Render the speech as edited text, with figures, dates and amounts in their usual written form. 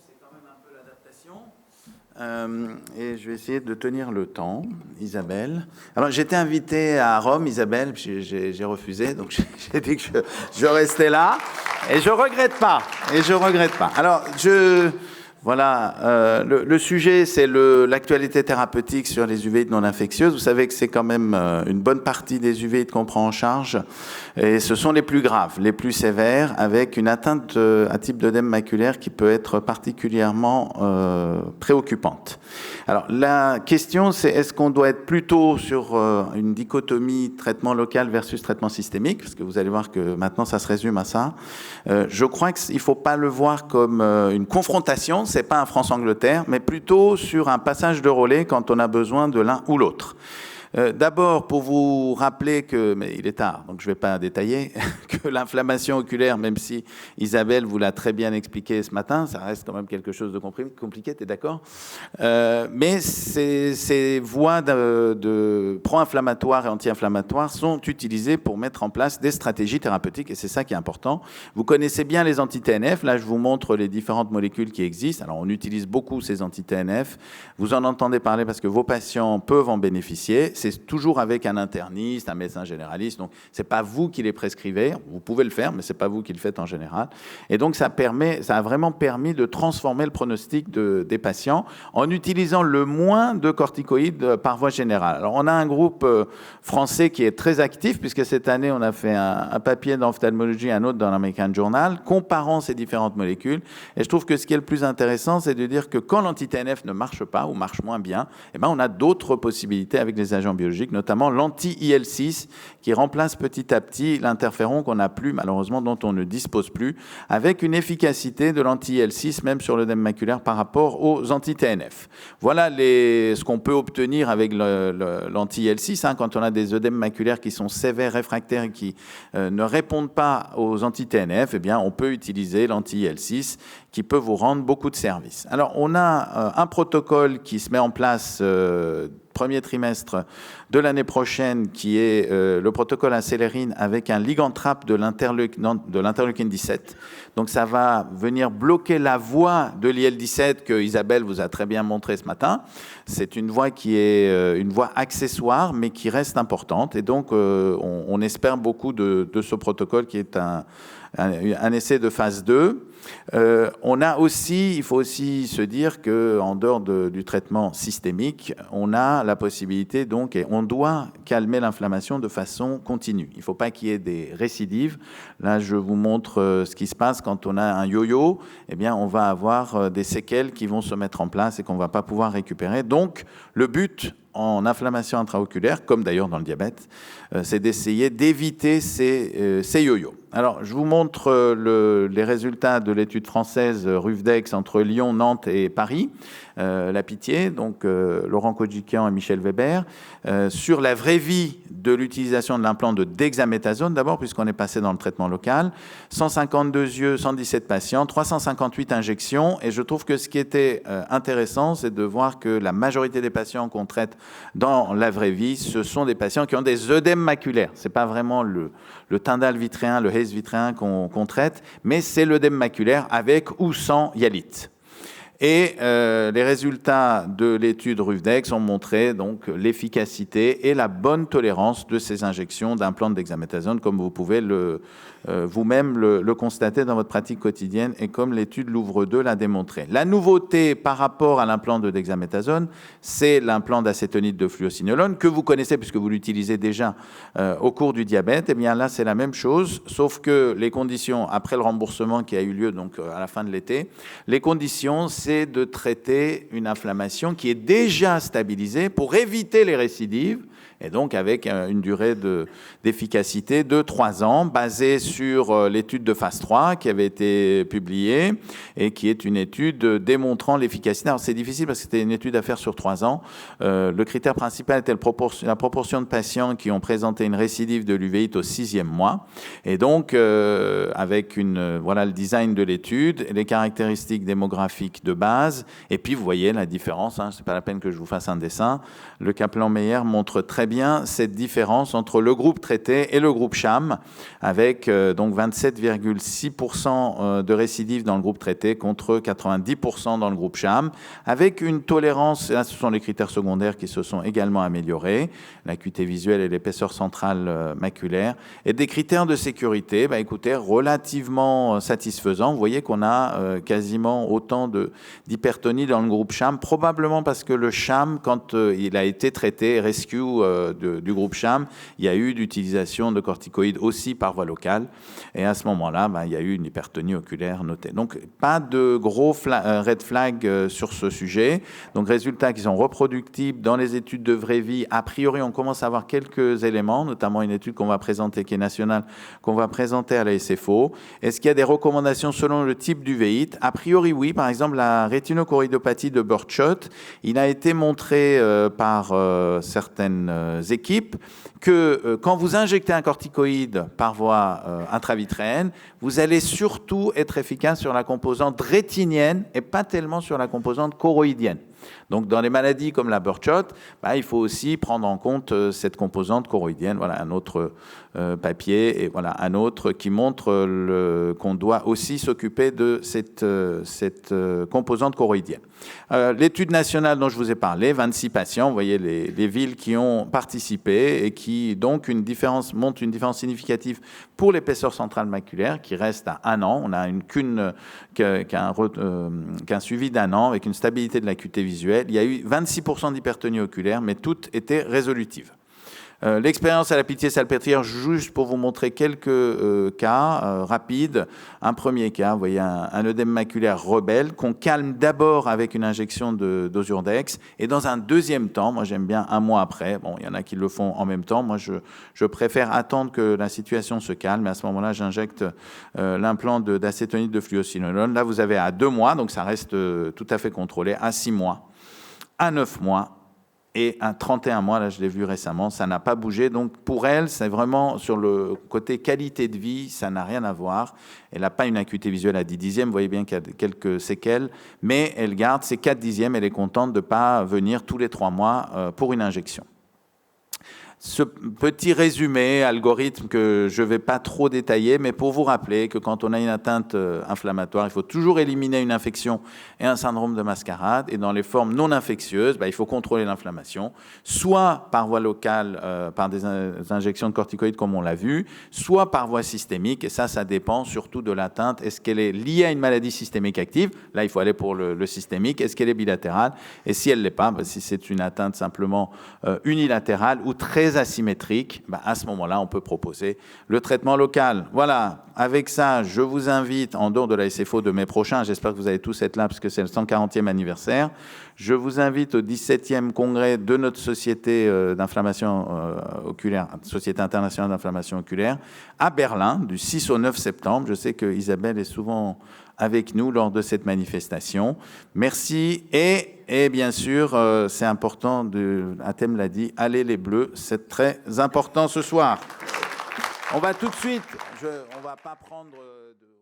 c'est quand même un peu l'adaptation. Et je vais essayer de tenir le temps, Isabelle. Alors, j'étais invité à Rome, Isabelle, j'ai refusé, donc j'ai dit que je restais là. Et je regrette pas. Alors, voilà, le sujet, c'est l'actualité thérapeutique sur les uvéites non infectieuses. Vous savez que c'est quand même une bonne partie des uvéites qu'on prend en charge. Et ce sont les plus graves, les plus sévères, avec une atteinte à type d'œdème maculaire qui peut être particulièrement préoccupante. Alors, la question, c'est est-ce qu'on doit être plutôt sur une dichotomie traitement local versus traitement systémique? Parce que vous allez voir que maintenant, ça se résume à ça. Je crois qu'il ne faut pas le voir comme une confrontation, c'est pas un France-Angleterre, mais plutôt sur un passage de relais quand on a besoin de l'un ou l'autre. D'abord, pour vous rappeler que, mais il est tard, donc je ne vais pas détailler, que l'inflammation oculaire, même si Isabelle vous l'a très bien expliqué ce matin, ça reste quand même quelque chose de compliqué, tu es d'accord? Mais ces voies de pro-inflammatoires et anti-inflammatoires sont utilisées pour mettre en place des stratégies thérapeutiques, et c'est ça qui est important. Vous connaissez bien les anti-TNF, là je vous montre les différentes molécules qui existent. Alors on utilise beaucoup ces anti-TNF, vous en entendez parler parce que vos patients peuvent en bénéficier. C'est toujours avec un interniste, un médecin généraliste. Donc, c'est pas vous qui les prescrivez. Vous pouvez le faire, mais c'est pas vous qui le faites en général. Et donc, ça a vraiment permis de transformer le pronostic des patients en utilisant le moins de corticoïdes par voie générale. Alors, on a un groupe français qui est très actif, puisque cette année, on a fait un papier dans l'ophtalmologie, un autre dans l'American Journal, comparant ces différentes molécules. Et je trouve que ce qui est le plus intéressant, c'est de dire que quand l'anti-TNF ne marche pas ou marche moins bien, eh ben, on a d'autres possibilités avec les agents biologiques, notamment l'anti-IL6 qui remplace petit à petit l'interféron qu'on n'a plus, malheureusement, dont on ne dispose plus, avec une efficacité de l'anti-IL6 même sur l'œdème maculaire par rapport aux anti-TNF. Voilà ce qu'on peut obtenir avec l'anti-IL6 quand on a des œdèmes maculaires qui sont sévères, réfractaires et qui ne répondent pas aux anti-TNF, eh bien, on peut utiliser l'anti-IL6 qui peut vous rendre beaucoup de services. Alors, on a un protocole qui se met en place premier trimestre de l'année prochaine, qui est le protocole acélérine avec un ligand trap de l'interleukine 17. Donc ça va venir bloquer la voie de l'IL-17 que Isabelle vous a très bien montré ce matin. C'est une voie qui est une voie accessoire, mais qui reste importante. Et donc on espère beaucoup de ce protocole qui est un essai de phase 2. Il faut aussi se dire qu'en dehors du traitement systémique, on a la possibilité donc, et on doit calmer l'inflammation de façon continue. Il ne faut pas qu'il y ait des récidives. Là, je vous montre ce qui se passe quand on a un yo-yo. Eh bien, on va avoir des séquelles qui vont se mettre en place et qu'on ne va pas pouvoir récupérer. Donc, le but en inflammation intraoculaire, comme d'ailleurs dans le diabète, c'est d'essayer d'éviter ces yo-yo. Alors, je vous montre les résultats de l'étude française Rufdex entre Lyon, Nantes et Paris, la Pitié, donc Laurent Kodjikian et Michel Weber, sur la vraie vie de l'utilisation de l'implant de dexaméthasone, d'abord, puisqu'on est passé dans le traitement local. 152 yeux, 117 patients, 358 injections, et je trouve que ce qui était intéressant, c'est de voir que la majorité des patients qu'on traite dans la vraie vie, ce sont des patients qui ont des œdèmes maculaires. C'est pas vraiment le Tyndall vitréen, le Hayes vitréen qu'on traite, mais c'est l'œdème maculaire avec ou sans hyalite. Et les résultats de l'étude Rufdex ont montré donc l'efficacité et la bonne tolérance de ces injections d'implants de dexaméthasone, comme vous pouvez vous-même le constater dans votre pratique quotidienne et comme l'étude Louvre 2 l'a démontré. La nouveauté par rapport à l'implant de dexaméthasone, c'est l'implant d'acétonide de fluocinolone que vous connaissez puisque vous l'utilisez déjà au cours du diabète. Et bien là, c'est la même chose, sauf que les conditions, après le remboursement qui a eu lieu donc à la fin de l'été, les conditions, c'est de traiter une inflammation qui est déjà stabilisée pour éviter les récidives, et donc avec une durée d'efficacité de 3 ans, basée sur l'étude de phase 3 qui avait été publiée et qui est une étude démontrant l'efficacité. Alors c'est difficile parce que c'était une étude à faire sur 3 ans. Le critère principal était la proportion de patients qui ont présenté une récidive de l'uvéite au 6e mois. Et donc, avec voilà le design de l'étude, les caractéristiques démographiques de base, et puis vous voyez la différence, c'est pas la peine que je vous fasse un dessin. Le Kaplan-Meier montre très très bien cette différence entre le groupe traité et le groupe sham, avec donc 27,6% de récidives dans le groupe traité contre 90% dans le groupe sham, avec une tolérance, là ce sont les critères secondaires qui se sont également améliorés, l'acuité visuelle et l'épaisseur centrale maculaire, et des critères de sécurité, écoutez, relativement satisfaisants. Vous voyez qu'on a quasiment autant d'hypertonie dans le groupe sham, probablement parce que le sham, quand il a été traité, rescue du groupe sham, il y a eu d'utilisation de corticoïdes aussi par voie locale, et à ce moment-là, il y a eu une hypertonie oculaire notée. Donc, pas de gros red flag sur ce sujet. Donc, résultats qui sont reproductibles dans les études de vraie vie. A priori, on commence à avoir quelques éléments, notamment une étude qu'on va présenter, qui est nationale, qu'on va présenter à la SFO. Est-ce qu'il y a des recommandations selon le type d'uvéite? A priori, oui. Par exemple, la rétinochoroïdopathie de Birdshot, il a été montré par certaines équipes que quand vous injectez un corticoïde par voie intravitréenne, vous allez surtout être efficace sur la composante rétinienne et pas tellement sur la composante choroïdienne. Donc, dans les maladies comme la Birdshot, il faut aussi prendre en compte cette composante choroïdienne. Voilà un autre papier et voilà un autre qui montre qu'on doit aussi s'occuper de cette composante choroïdienne. L'étude nationale dont je vous ai parlé, 26 patients, vous voyez les villes qui ont participé et qui donc montrent une différence significative pour l'épaisseur centrale maculaire qui reste à 1 an. On a qu'un suivi d'1 an avec une stabilité de l'acuité visuelle. Il y a eu 26% d'hypertonie oculaire, mais toutes étaient résolutives. L'expérience à la Pitié-Salpêtrière, juste pour vous montrer quelques cas rapides. Un premier cas, vous voyez un œdème maculaire rebelle qu'on calme d'abord avec une injection d'Osurdex et dans un deuxième temps, moi j'aime bien 1 mois après, bon il y en a qui le font en même temps, moi je préfère attendre que la situation se calme et à ce moment-là j'injecte l'implant d'acétonide de fluocinolone. Là vous avez à 2 mois, donc ça reste tout à fait contrôlé, à 6 mois, à 9 mois, et à 31 mois, là je l'ai vu récemment, ça n'a pas bougé. Donc pour elle, c'est vraiment sur le côté qualité de vie, ça n'a rien à voir. Elle n'a pas une acuité visuelle à 10 dixièmes, vous voyez bien qu'il y a quelques séquelles, mais elle garde ses 4 dixièmes, elle est contente de ne pas venir tous les 3 mois pour une injection. Ce petit résumé, algorithme que je ne vais pas trop détailler, mais pour vous rappeler que quand on a une atteinte inflammatoire, il faut toujours éliminer une infection et un syndrome de mascarade. Et dans les formes non infectieuses, il faut contrôler l'inflammation, soit par voie locale, par des injections de corticoïdes comme on l'a vu, soit par voie systémique. Et ça dépend surtout de l'atteinte. Est-ce qu'elle est liée à une maladie systémique active? Là, il faut aller pour le systémique. Est-ce qu'elle est bilatérale? Et si elle ne l'est pas, si c'est une atteinte simplement unilatérale ou très asymétrique, à ce moment-là, on peut proposer le traitement local. Voilà, avec ça, je vous invite, en dehors de la SFO de mai prochain, j'espère que vous allez tous être là parce que c'est le 140e anniversaire, je vous invite au 17e congrès de notre société d'inflammation oculaire, Société internationale d'inflammation oculaire, à Berlin, du 6 au 9 septembre. Je sais que Isabelle est souvent avec nous lors de cette manifestation. Merci et bien sûr, c'est important, Athème l'a dit, allez les Bleus, c'est très important ce soir. On va tout de suite, on va pas prendre de...